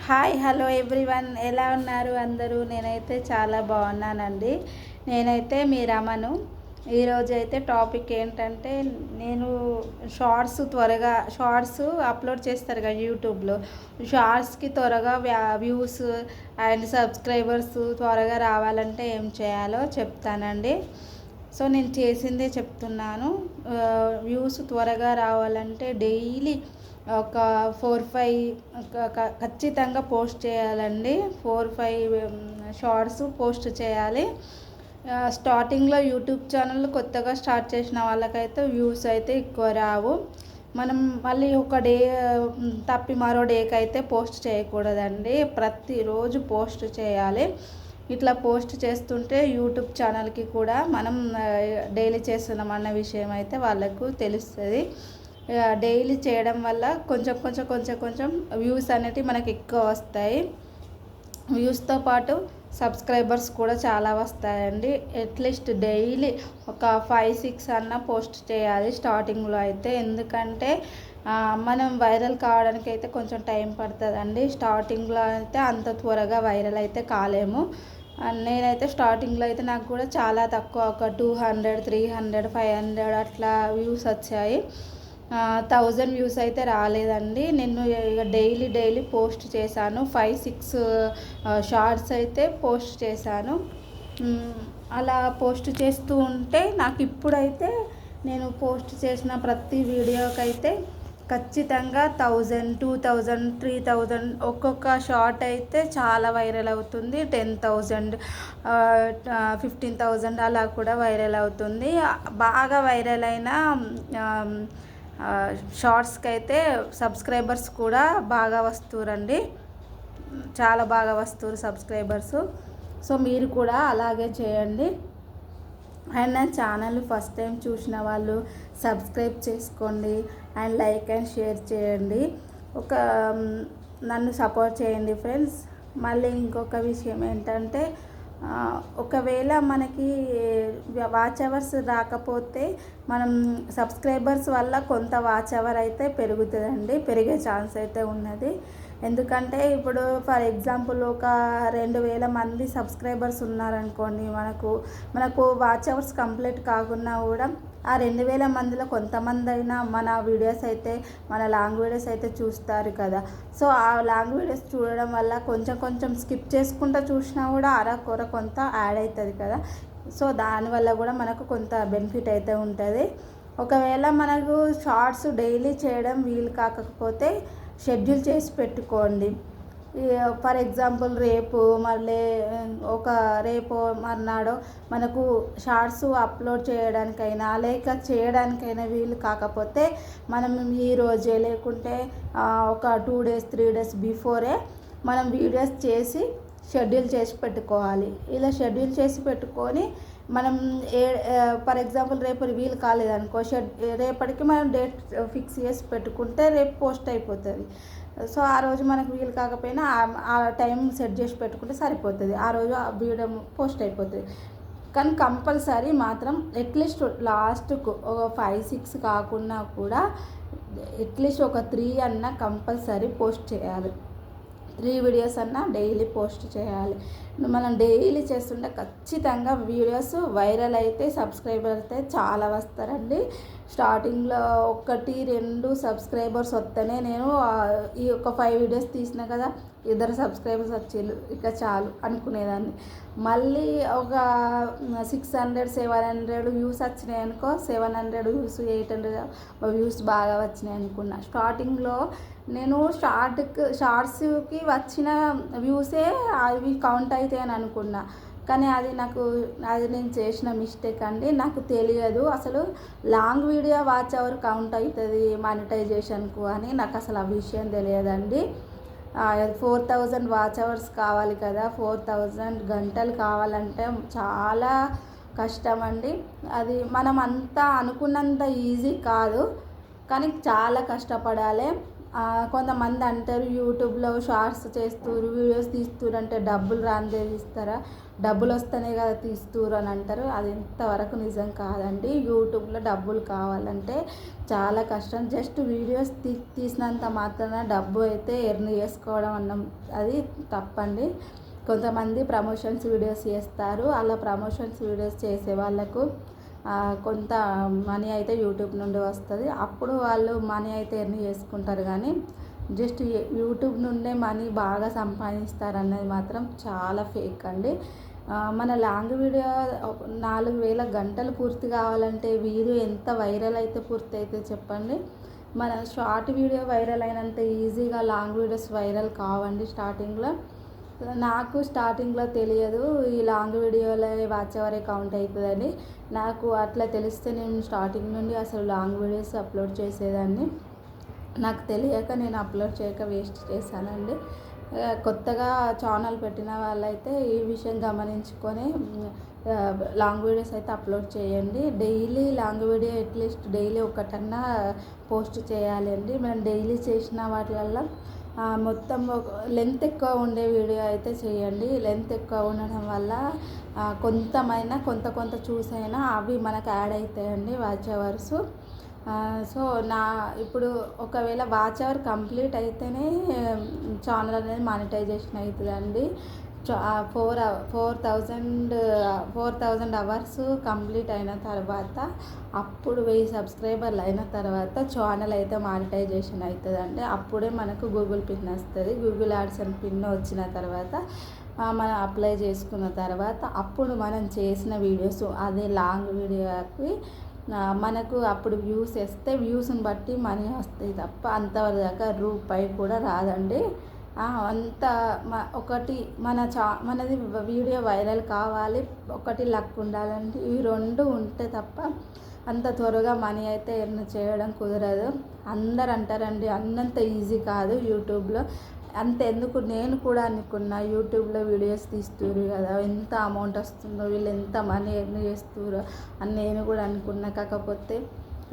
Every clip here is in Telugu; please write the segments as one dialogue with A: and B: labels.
A: హాయ్ హలో ఎవ్రీవన్, ఎలా ఉన్నారు అందరూ? నేనైతే చాలా బాగున్నానండి. నేనైతే మీ రమను. ఈరోజు అయితే టాపిక్ ఏంటంటే, నేను షార్ట్స్ అప్లోడ్ చేస్తారు కదా యూట్యూబ్లో. షార్ట్స్కి త్వరగా వ్యూస్ అండ్ సబ్స్క్రైబర్స్ త్వరగా రావాలంటే ఏం చేయాలో చెప్తానండి. సో నేను చేసిందే చెప్తున్నాను. వ్యూస్ త్వరగా రావాలంటే డైలీ ఒక 4-5 ఖచ్చితంగా పోస్ట్ చేయాలండి. 4-5 షార్ట్స్ పోస్ట్ చేయాలి. స్టార్టింగ్లో యూట్యూబ్ ఛానల్ కొత్తగా స్టార్ట్ చేసిన వాళ్ళకైతే వ్యూస్ అయితే ఎక్కువ రావు. మనం మళ్ళీ ఒక డే తప్పి మరో డేకి అయితే పోస్ట్ చేయకూడదండి. ప్రతిరోజు పోస్ట్ చేయాలి. ఇట్లా పోస్ట్ చేస్తుంటే యూట్యూబ్ ఛానల్కి కూడా మనం డైలీ చేస్తున్నామన్న విషయం అయితే వాళ్ళకు తెలుస్తుంది. డైలీ చేయడం వల్ల కొంచెం వ్యూస్ అనేటివి మనకి ఎక్కువ వస్తాయి. వ్యూస్తో పాటు సబ్స్క్రైబర్స్ కూడా చాలా వస్తాయండి. అట్లీస్ట్ డైలీ ఒక 5-6 అన్న పోస్ట్ చేయాలి స్టార్టింగ్లో అయితే. ఎందుకంటే మనం వైరల్ కావడానికి అయితే కొంచెం టైం పడుతుందండి. స్టార్టింగ్లో అయితే అంత త్వరగా వైరల్ అయితే కాలేము. నేనైతే స్టార్టింగ్లో అయితే నాకు కూడా చాలా తక్కువ, ఒక 200, 300, 500 అట్లా వ్యూస్ వచ్చాయి. 1000 వ్యూస్ అయితే రాలేదండి. నేను డైలీ పోస్ట్ చేశాను. 5-6 షార్ట్స్ అయితే పోస్ట్ చేశాను. అలా పోస్ట్ చేస్తూ ఉంటే నాకు ఇప్పుడైతే నేను పోస్ట్ చేసిన ప్రతి వీడియోకైతే ఖచ్చితంగా 1000, 2000, 3000 ఒక్కొక్క షార్ట్ అయితే చాలా వైరల్ అవుతుంది. 10,000, 15,000 అలా కూడా వైరల్ అవుతుంది. బాగా వైరల్ అయిన షార్ట్స్కి అయితే సబ్స్క్రైబర్స్ కూడా బాగా వస్తురండి. చాలా బాగా వస్తారు సబ్స్క్రైబర్స్. సో మీరు కూడా అలాగే చేయండి. అండ్ నా ఛానల్ ఫస్ట్ టైం చూసిన వాళ్ళు సబ్స్క్రైబ్ చేసుకోండి అండ్ లైక్ అండ్ షేర్ చేయండి. నన్ను సపోర్ట్ చేయండి ఫ్రెండ్స్. మళ్ళీ ఇంకొక విషయం ఏంటంటే, ఒకవేళ మనకి వాచ్ అవర్స్ రాకపోతే మనం సబ్స్క్రైబర్స్ వల్ల కొంత వాచ్ అవర్ అయితే పెరుగుతుందండి, పెరిగే ఛాన్స్ అయితే ఉన్నది. ఎందుకంటే ఇప్పుడు ఫర్ ఎగ్జాంపుల్ ఒక 2000 మంది సబ్స్క్రైబర్స్ ఉన్నారనుకోండి, మనకు వాచ్ అవర్స్ కంప్లీట్ కాకున్నా కూడా ఆ 2000 మందిలో కొంతమంది అయినా మన వీడియోస్ అయితే, మన లాంగ్ వీడియోస్ అయితే చూస్తారు కదా. సో ఆ లాంగ్ వీడియోస్ చూడడం వల్ల కొంచెం స్కిప్ చేసుకుంటూ చూసినా కూడా అరకొర కొంత యాడ్ అవుతుంది కదా. సో దానివల్ల కూడా మనకు కొంత బెనిఫిట్ అయితే ఉంటుంది. ఒకవేళ మనకు షార్ట్స్ డైలీ చేయడం వీలు కాకపోతే షెడ్యూల్ చేసి పెట్టుకోండి. ఫర్ ఎగ్జాంపుల్ రేపు మర్నాడో మనకు షార్ట్స్ అప్లోడ్ చేయడానికైనా లేక చేయడానికైనా వీలు కాకపోతే మనం ఈరోజే లేకుంటే ఒక 2 days 3 days బిఫోరే మనం వీడియోస్ చేసి షెడ్యూల్ చేసి పెట్టుకోవాలి. ఇలా షెడ్యూల్ చేసి పెట్టుకొని మనం ఫర్ ఎగ్జాంపుల్ రేపు వీలు కాలేదనుకో, రేపటికి మనం డేట్ ఫిక్స్ చేసి పెట్టుకుంటే రేపు పోస్ట్ అయిపోతుంది. సో ఆ రోజు మనకు వీలు కాకపోయినా ఆ టైం సెట్ చేసి పెట్టుకుంటే సరిపోతుంది. ఆ రోజు ఆ వీడియో పోస్ట్ అయిపోతుంది. కానీ కంపల్సరీ మాత్రం అట్లీస్ట్ లాస్ట్కు ఒక 5-6 కాకుండా కూడా అట్లీస్ట్ ఒక 3 అన్నా కంపల్సరీ పోస్ట్ చేయాలి. 3 వీడియోస్ అన్నా డైలీ పోస్ట్ చేయాలి. మనం డైలీ చేస్తుంటే ఖచ్చితంగా వీడియోస్ వైరల్ అయితే సబ్స్క్రైబర్ అయితే చాలా వస్తారండి. స్టార్టింగ్లో 1-2 సబ్స్క్రైబర్స్ వస్తేనే నేను ఈ ఒక 5 వీడియోస్ తీసిన కదా, 2 సబ్స్క్రైబర్స్ వచ్చేళ్ళు ఇక చాలు అనుకునేదాన్ని. మళ్ళీ ఒక 600-700 వ్యూస్ వచ్చినాయి అనుకో, 700 వ్యూస్ 800 వ్యూస్ బాగా వచ్చినాయి అనుకున్నా. స్టార్టింగ్లో నేను షార్ట్స్కి వచ్చిన వ్యూసే అవి కౌంట్ అవుతాయి అని అనుకున్నా. కానీ అది నేను చేసిన మిస్టేక్ అండి. నాకు తెలియదు అసలు long video watch hour count అవుతుంది మానిటైజేషన్కు అని. నాకు అసలు ఆ విషయం తెలియదండి. 4000 వాచ్ అవర్స్ కావాలి కదా, 4000 గంటలు కావాలంటే చాలా కష్టం అండి. అది మనం అంతా అనుకున్నంత ఈజీ కాదు, కానీ చాలా కష్టపడాలి. కొంతమంది అంటారు యూట్యూబ్లో షార్ట్స్ చేస్తున్నారు, వీడియోస్ తీస్తున్నారు అంటే డబ్బులు రాందే తీస్తారా, డబ్బులు వస్తేనే కదా తీస్తున్నారు అని అంటారు. అది ఇంతవరకు నిజం కాదండి. యూట్యూబ్లో డబ్బులు కావాలంటే చాలా కష్టం. జస్ట్ వీడియోస్ తీసినంత మాత్రాన డబ్బు అయితే ఎర్న్ చేసుకోవడం అది తప్పండి. కొంతమంది ప్రమోషన్స్ వీడియోస్ చేస్తారు. అలా ప్రమోషన్స్ వీడియోస్ చేసే వాళ్ళకు కొంత మనీ అయితే యూట్యూబ్ నుండి వస్తుంది. అప్పుడు వాళ్ళు మనీ అయితే ఎర్న్ చేసుకుంటారు. కానీ జస్ట్ యూట్యూబ్ నుండే మనీ బాగా సంపాదిస్తారు అనేది మాత్రం చాలా ఫేక్ అండి. మన లాంగ్ వీడియో 4000 గంటలు పూర్తి కావాలంటే వీడియో ఎంత వైరల్ అయితే పూర్తి అయితే చెప్పండి. మన షార్ట్ వీడియో వైరల్ అయినంత ఈజీగా లాంగ్ వీడియోస్ వైరల్ కావండి. నాకు స్టార్టింగ్లో తెలియదు ఈ లాంగ్ వీడియోలో వాచ్ అవరే కౌంట్ అవుతుందని. నాకు అట్లా తెలిస్తే నేను స్టార్టింగ్ నుండి అసలు లాంగ్ వీడియోస్ అప్లోడ్ చేసేదాన్ని. నాకు తెలియక నేను అప్లోడ్ చేయక వేస్ట్ చేశానండి. కొత్తగా ఛానల్ పెట్టిన వాళ్ళైతే ఈ విషయం గమనించుకొని లాంగ్ వీడియోస్ అయితే అప్లోడ్ చేయండి. Daily long video at least daily ఒకటన్నా పోస్ట్ చేయాలండి. మనం డైలీ చేసిన వాటిల్లో మొత్తం లెంత్ ఎక్కువ ఉండే వీడియో అయితే చేయండి. లెంత్ ఎక్కువ ఉండడం వల్ల కొంత చూసైనా అవి మనకు యాడ్ అవుతాయండి వాచ్ అవర్స్. సో ఇప్పుడు ఒకవేళ వాచ్ అవర్ కంప్లీట్ అయితేనే ఛానల్ అనేది మానిటైజేషన్ అవుతుందండి. 4,000 అవర్స్ కంప్లీట్ అయిన తర్వాత అప్పుడు 1000 సబ్స్క్రైబర్లు అయిన తర్వాత ఛానల్ అయితే మానిటైజేషన్ అవుతుందండి. అప్పుడే మనకు గూగుల్ పిన్ వస్తుంది. గూగుల్ యాడ్సెన్స్ పిన్ వచ్చిన తర్వాత మనం అప్లై చేసుకున్న తర్వాత అప్పుడు మనం చేసిన వీడియోస్ అదే లాంగ్ వీడియోకి మనకు అప్పుడు వ్యూస్ వస్తే వ్యూస్ని బట్టి మనీ వస్తాయి తప్ప అంతవరదాకా రూపాయి కూడా రాదండి. ఒకటి మనది వీడియో వైరల్ కావాలి, ఒకటి లక్ ఉండాలండి. ఈ రెండు ఉంటే తప్ప అంత త్వరగా మనీ అయితే ఎర్న్ చేయడం కుదరదు. అందరు అంటారండి అన్నంత ఈజీ కాదు యూట్యూబ్లో. అంతెందుకు నేను కూడా అనుకున్నా యూట్యూబ్లో వీడియోస్ తీస్తున్నారు కదా, ఎంత అమౌంట్ వస్తుందో, వీళ్ళు ఎంత మనీ ఎర్న్ చేస్తున్నారు అని నేను కూడా అనుకున్నా. కాకపోతే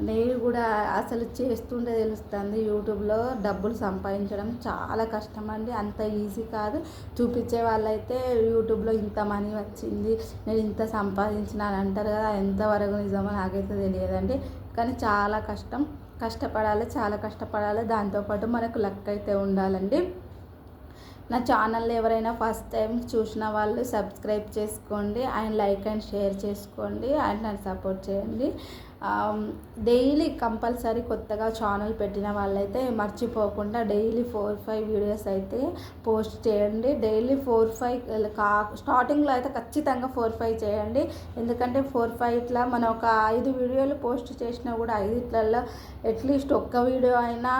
A: నేను కూడా అసలు చేస్తుంటే తెలుస్తుంది యూట్యూబ్లో డబ్బులు సంపాదించడం చాలా కష్టం అండి. అంత ఈజీ కాదు. చూపించే వాళ్ళైతే యూట్యూబ్లో ఇంత మనీ వచ్చింది, నేను ఇంత సంపాదించిన అని అంటారు కదా, ఎంతవరకు నిజమో నాకైతే తెలియదండి. కానీ చాలా కష్టపడాలి, చాలా కష్టపడాలి. దాంతోపాటు మనకు లక్ అయితే ఉండాలండి. నా ఛానల్ ఎవరైనా ఫస్ట్ టైం చూసిన వాళ్ళు సబ్స్క్రైబ్ చేసుకోండి అండ్ లైక్ అండ్ షేర్ చేసుకోండి అండ్ నన్ను సపోర్ట్ చేయండి. డైలీ కంపల్సరీ కొత్తగా ఛానల్ పెట్టిన వాళ్ళైతే మర్చిపోకుండా డైలీ 4-5 వీడియోస్ అయితే పోస్ట్ చేయండి. డైలీ 4-5 స్టార్టింగ్లో అయితే ఖచ్చితంగా 4-5 చేయండి. ఎందుకంటే 4-5 మనం ఒక 5 వీడియోలు పోస్ట్ చేసినా కూడా 5 అట్లీస్ట్ ఒక్క వీడియో అయినా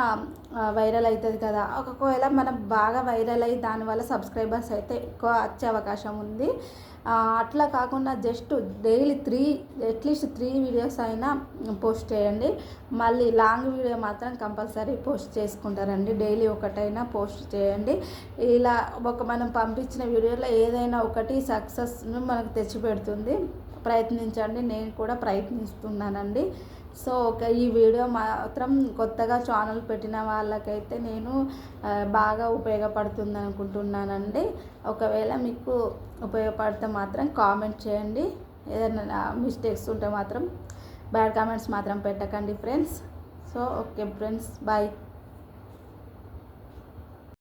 A: వైరల్ అవుతుంది కదా. ఒకవేళ మనం బాగా వైరల్ అయ్యి దానివల్ల సబ్స్క్రైబర్స్ అయితే ఎక్కువ వచ్చే అవకాశం ఉంది. అట్లా కాకుండా జస్ట్ డైలీ అట్లీస్ట్ 3 వీడియోస్ అయినా పోస్ట్ చేయండి. మళ్ళీ లాంగ్ వీడియో మాత్రం కంపల్సరీ పోస్ట్ చేసుకుంటారండి. డైలీ ఒకటైనా పోస్ట్ చేయండి. ఇలా మనం పంపించిన వీడియోలో ఏదైనా ఒకటి సక్సెస్ను మనకు తెచ్చిపెడుతుంది. ప్రయత్నించండి. నేను కూడా ప్రయత్నిస్తున్నానండి. సో ఈ వీడియో మాత్రం కొత్తగా ఛానల్ పెట్టిన వాళ్ళకైతే నేను బాగా ఉపయోగపడుతుంది అనుకుంటున్నానండి. ఒకవేళ మీకు ఉపయోగపడితే మాత్రం కామెంట్ చేయండి. ఏదైనా మిస్టేక్స్ ఉంటే మాత్రం బ్యాడ్ కామెంట్స్ మాత్రం పెట్టకండి friends. So okay friends, bye.